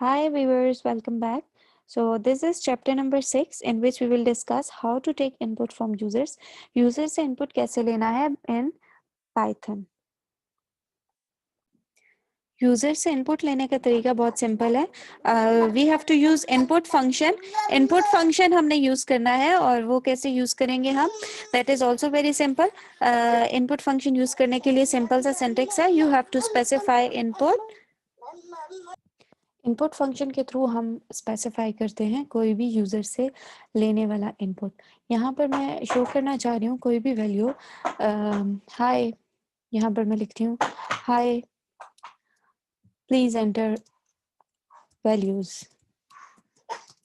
Hi viewers, welcome back. So this is chapter number 6 in which we will discuss how to take input from users. Users से input कैसे लेना है in Python. User से input लेने का तरीका बहुत सिंपल है. We have to use input function. Input function हमने यूज करना है और वो कैसे यूज करेंगे हम, that is also very simple. Input function use करने के लिए सिंपल सा सिंटेक्स है. You have to specify input. Input function के थ्रू हम स्पेसिफाई करते हैं कोई भी यूज़र से लेने वाला इनपुट. यहाँ पर मैं शो करना चाह रही हूँ कोई भी वैल्यू. हाय, यहाँ पर मैं लिखती हूँ hi, please enter values.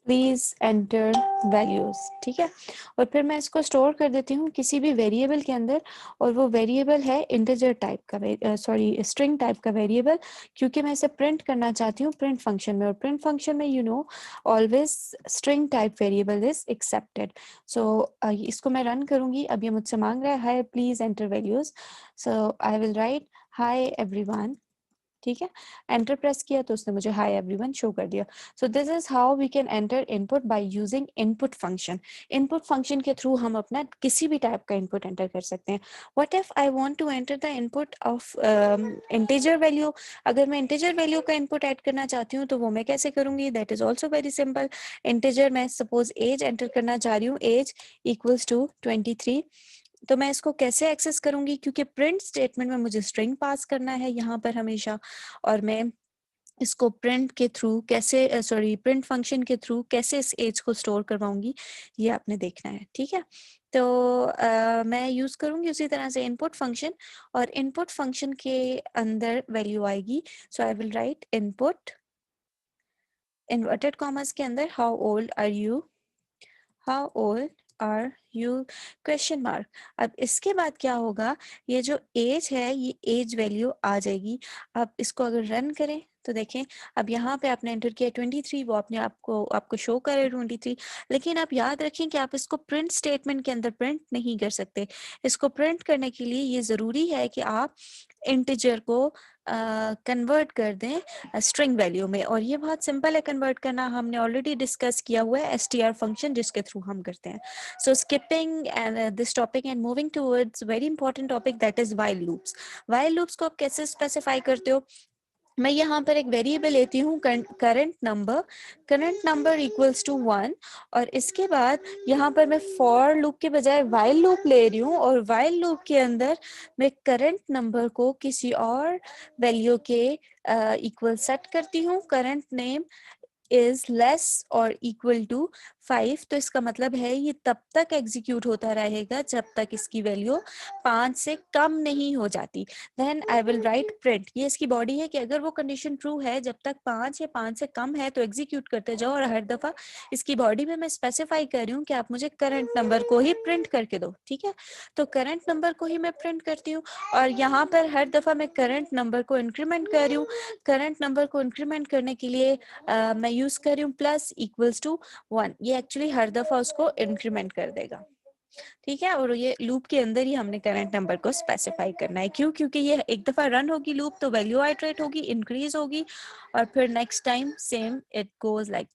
Please enter values. ठीक है, और फिर मैं इसको स्टोर कर देती हूँ किसी भी वेरिएबल के अंदर, और वो वेरिएबल है इंटीजर टाइप का, सॉरी स्ट्रिंग टाइप का वेरिएबल, क्योंकि मैं इसे प्रिंट करना चाहती हूँ प्रिंट फंक्शन में. और प्रिंट फंक्शन में always string type variable is accepted. So इसको मैं रन करूंगी. अब ये मुझसे मांग रहा है हाय please enter values. So I will right hi everyone. ठीक है, एंटर प्रेस किया तो उसने मुझे हाय एवरीवन शो कर दिया. So this is how we can enter input by using input function. Input function के थ्रू हम अपना किसी भी टाइप का इनपुट एंटर कर सकते हैं. What if I want to enter the input of integer value. अगर मैं इंटीजर वैल्यू का इनपुट ऐड करना चाहती हूँ तो वो मैं कैसे करूंगी, that is also very simple. Integer मैं सपोज एज एंटर करना चाह रही हूँ, एज इक्वल्स टू 23. तो मैं इसको कैसे एक्सेस करूंगी, क्योंकि प्रिंट स्टेटमेंट में मुझे स्ट्रिंग पास करना है यहाँ पर हमेशा, और मैं इसको प्रिंट के थ्रू कैसे, सॉरी प्रिंट फंक्शन के थ्रू कैसे इस एज को स्टोर करवाऊंगी, ये आपने देखना है. ठीक है, तो मैं यूज करूंगी उसी तरह से इनपुट फंक्शन, और इनपुट फंक्शन के अंदर वैल्यू आएगी. So I will write input inverted commas के अंदर how old are you, how old are you question mark. अब इसके बाद क्या होगा, ये जो एज है ये एज वैल्यू आ जाएगी. अब इसको अगर रन करें तो देखें, अब यहाँ पे आपने एंटर किया 23, वो अपने आपको शो करे 23. लेकिन आप याद रखें कि आप इसको प्रिंट स्टेटमेंट के अंदर प्रिंट नहीं कर सकते. इसको प्रिंट करने के लिए ये जरूरी है कि आप इंटीजर को कन्वर्ट कर दें स्ट्रिंग वैल्यू में, और ये बहुत सिंपल है कन्वर्ट करना. हमने ऑलरेडी डिस्कस किया हुआ है str फंक्शन जिसके थ्रू हम करते हैं. So skipping and this topic and moving towards very important topic, that is while loops. While loops को आप कैसे स्पेसिफाई करते हो. मैं यहाँ पर एक वेरिएबल लेती हूँ करंट नंबर इक्वल्स टू 1, और इसके बाद यहाँ पर मैं फॉर लूप के बजाय वाइल लूप ले रही हूँ, और वाइल लूप के अंदर मैं करंट नंबर को किसी और वैल्यू के इक्वल सेट करती हूँ. करंट नेम इज लेस और इक्वल टू 5. तो इसका मतलब है ये तब तक एग्जीक्यूट होता रहेगा जब तक इसकी वैल्यू 5 से कम नहीं हो जाती. Then I will write print. ये इसकी बॉडी है कि अगर वो कंडीशन ट्रू है, जब तक 5 या 5 से कम है तो एग्जीक्यूट करते जाओ, और हर दफा इसकी बॉडी में मैं स्पेसिफाई कर रही हूँ कि आप मुझे करंट नंबर को ही प्रिंट करके दो. ठीक है, तो करंट नंबर को ही मैं प्रिंट करती हूँ, और यहाँ पर हर दफा मैं करंट नंबर को इंक्रीमेंट कर रही हूँ. करंट नंबर को इंक्रीमेंट करने के लिए मैं यूज कर रही हूँ प्लस इक्वल्स टू 1. ये एक्चुअली हर दफा उसको इंक्रीमेंट कर देगा. ठीक है, और ये लूप के अंदर ही हमने करंट नंबर को स्पेसिफाई करना है. क्यों, क्योंकि ये एक दफा रन होगी लूप तो वैल्यू आइटरेट होगी, इंक्रीज होगी, और फिर next time same it goes like